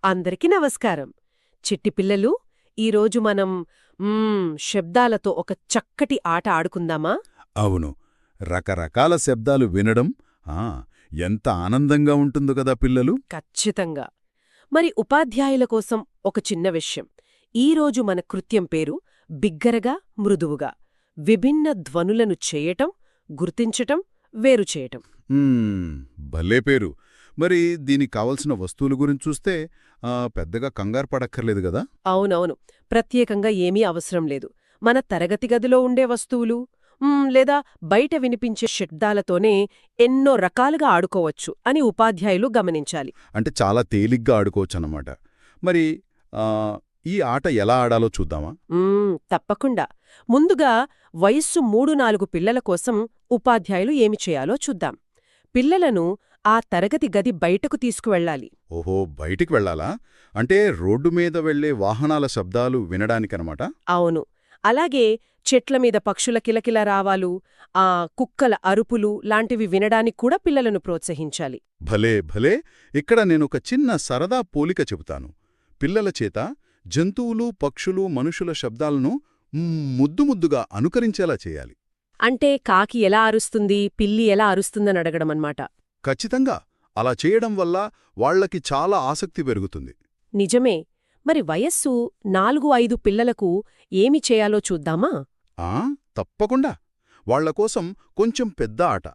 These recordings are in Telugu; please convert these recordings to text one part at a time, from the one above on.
అందరికీ నమస్కారం. చిట్టి పిల్లలు, ఈరోజు మనం శబ్దాలతో ఒక చక్కటి ఆట ఆడుకుందామా? అవును, రకరకాల శబ్దాలు వినడం ఎంత ఆనందంగా ఉంటుందో కదా పిల్లలు. ఖచ్చితంగా. మరి ఉపాధ్యాయుల కోసం ఒక చిన్న విషయం. ఈరోజు మన కృత్యం పేరు బిగ్గరగా, మృదువుగా విభిన్న ధ్వనులను చేయటం, గుర్తించటం, వేరుచేయటం. భలే పేరు. మరి దీనికి కావలసిన వస్తువుల గురించి చూస్తే పెద్దగా కంగారు పడక్కర్లేదు గదా? అవునవును, ప్రత్యేకంగా ఏమీ అవసరం లేదు. మన తరగతి గదిలో ఉండే వస్తువులు లేదా బయట వినిపించే శబ్దాలతోనే ఎన్నో రకాలుగా ఆడుకోవచ్చు అని ఉపాధ్యాయులు గమనించాలి. అంటే చాలా తేలిగ్గా ఆడుకోవచ్చన్నమాట. మరి ఈ ఆట ఎలా ఆడాలో చూద్దామా? తప్పకుండా. ముందుగా వయస్సు 3-4 పిల్లల కోసం ఉపాధ్యాయులు ఏమి చేయాలో చూద్దాం. పిల్లలను ఆ తరగతి గది బయటకు తీసుకువెళ్ళాలి. ఓహో, బయటికి వెళ్ళాలా? అంటే రోడ్డు మీద వెళ్లే వాహనాల శబ్దాలు వినడానికనమాట? అవును. అలాగే చెట్ల మీద పక్షుల కిలకిల రావాలు, కుక్కల అరుపులు లాంటివి వినడానికి కూడా పిల్లలను ప్రోత్సహించాలి. భలే భలే. ఇక్కడ నేనొక చిన్న సరదా పోలిక చెబుతాను. పిల్లల చేత జంతువులు, పక్షులు, మనుషుల శబ్దాలను ముద్దుముద్దుగా అనుకరించేలా చేయాలి. అంటే కాకి ఎలా అరుస్తుంది, పిల్లి ఎలా అరుస్తుందని అడగడమన్నమాట. ఖచ్చితంగా. అలా చేయడం వల్ల వాళ్లకి చాలా ఆసక్తి పెరుగుతుంది. నిజమే. మరి వయస్సు 4-5 పిల్లలకు ఏమి చేయాలో చూద్దామా? తప్పకుండా. వాళ్లకోసం కొంచెం పెద్ద ఆట.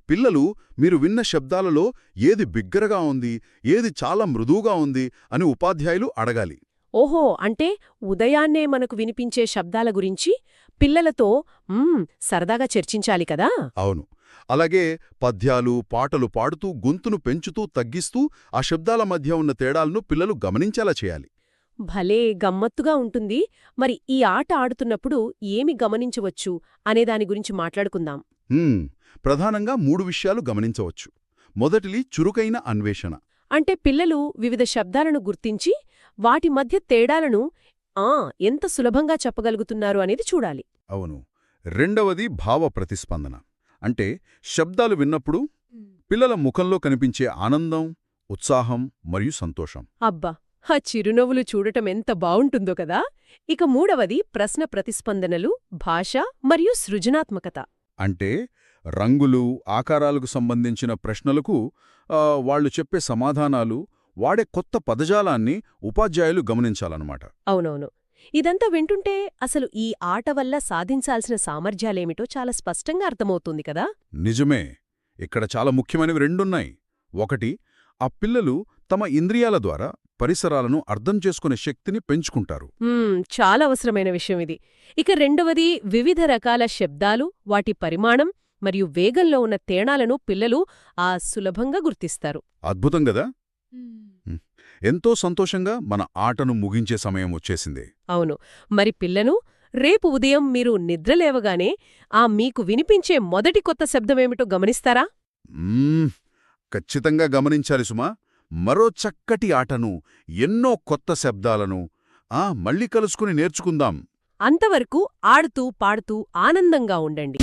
పిల్లలు మీరు విన్న శబ్దాలలో ఏది బిగ్గరగా ఉంది, ఏది చాలా మృదువుగా ఉంది అని ఉపాధ్యాయులు అడగాలి. ఓహో, అంటే ఉదయాన్నే మనకు వినిపించే శబ్దాల గురించి పిల్లలతో సరదాగా చర్చించాలి కదా? అవును. అలాగే పద్యాలు, పాటలు పాడుతూ గొంతును పెంచుతూ తగ్గిస్తూ ఆ శబ్దాల మధ్య ఉన్న తేడాలను పిల్లలు గమనించేలా చేయాలి. భలే గమ్మత్తుగా ఉంటుంది. మరి ఈ ఆట ఆడుతున్నప్పుడు ఏమి గమనించవచ్చు అనేదాని గురించి మాట్లాడుకుందాం. ప్రధానంగా 3 విషయాలు గమనించవచ్చు. మొదటిది చురుకైన అన్వేషణ. అంటే పిల్లలు వివిధ శబ్దాలను గుర్తించి వాటి మధ్య తేడాలను ఎంత సులభంగా చెప్పగలుగుతున్నారు అనేది చూడాలి. అవును. రెండవది భావ ప్రతిస్పందన. అంటే శబ్దాలు విన్నప్పుడు పిల్లల ముఖంలో కనిపించే ఆనందం, ఉత్సాహం మరియు సంతోషం. అబ్బా, ఆ చిరునవ్వులు చూడటం ఎంత బావుంటుందో కదా! ఇక మూడవది ప్రశ్న ప్రతిస్పందనలు, భాష మరియు సృజనాత్మకత. అంటే రంగులు, ఆకారాలకు సంబంధించిన ప్రశ్నలకు వాళ్లు చెప్పే సమాధానాలు, వాడే కొత్త పదజాలాన్ని ఉపాధ్యాయులు గమనించాలన్నమాట. అవునవును. ఇదంతా వింటుంటే అసలు ఈ ఆట వల్ల సాధించాల్సిన సామర్థ్యాలేమిటో చాలా స్పష్టంగా అర్థమవుతుంది కదా? నిజమే. ఇక్కడ చాలా ముఖ్యమైనవి రెండున్నాయి. ఒకటి, ఆ పిల్లలు తమ ఇంద్రియాల ద్వారా పరిసరాలను అర్థం చేసుకునే శక్తిని పెంచుకుంటారు. చాలా అవసరమైన విషయం ఇది. ఇక రెండవది, వివిధ రకాల శబ్దాలు, వాటి పరిమాణం మరియు వేగంలో ఉన్న తేడాలను పిల్లలు సులభంగా గుర్తిస్తారు. అద్భుతం గదా! ఎంతో సంతోషంగా మన ఆటను ముగించే సమయం వచ్చేసింది. అవును. మరి పిల్లను రేపు ఉదయం మీరు నిద్రలేవగానే మీకు వినిపించే మొదటి కొత్త శబ్దమేమిటో గమనిస్తారా? ఖచ్చితంగా గమనించాలి సుమా. మరో చక్కటి ఆటను, ఎన్నో కొత్త శబ్దాలను మళ్ళీ కలుసుకుని నేర్చుకుందాం. అంతవరకు ఆడుతూ పాడుతూ ఆనందంగా ఉండండి.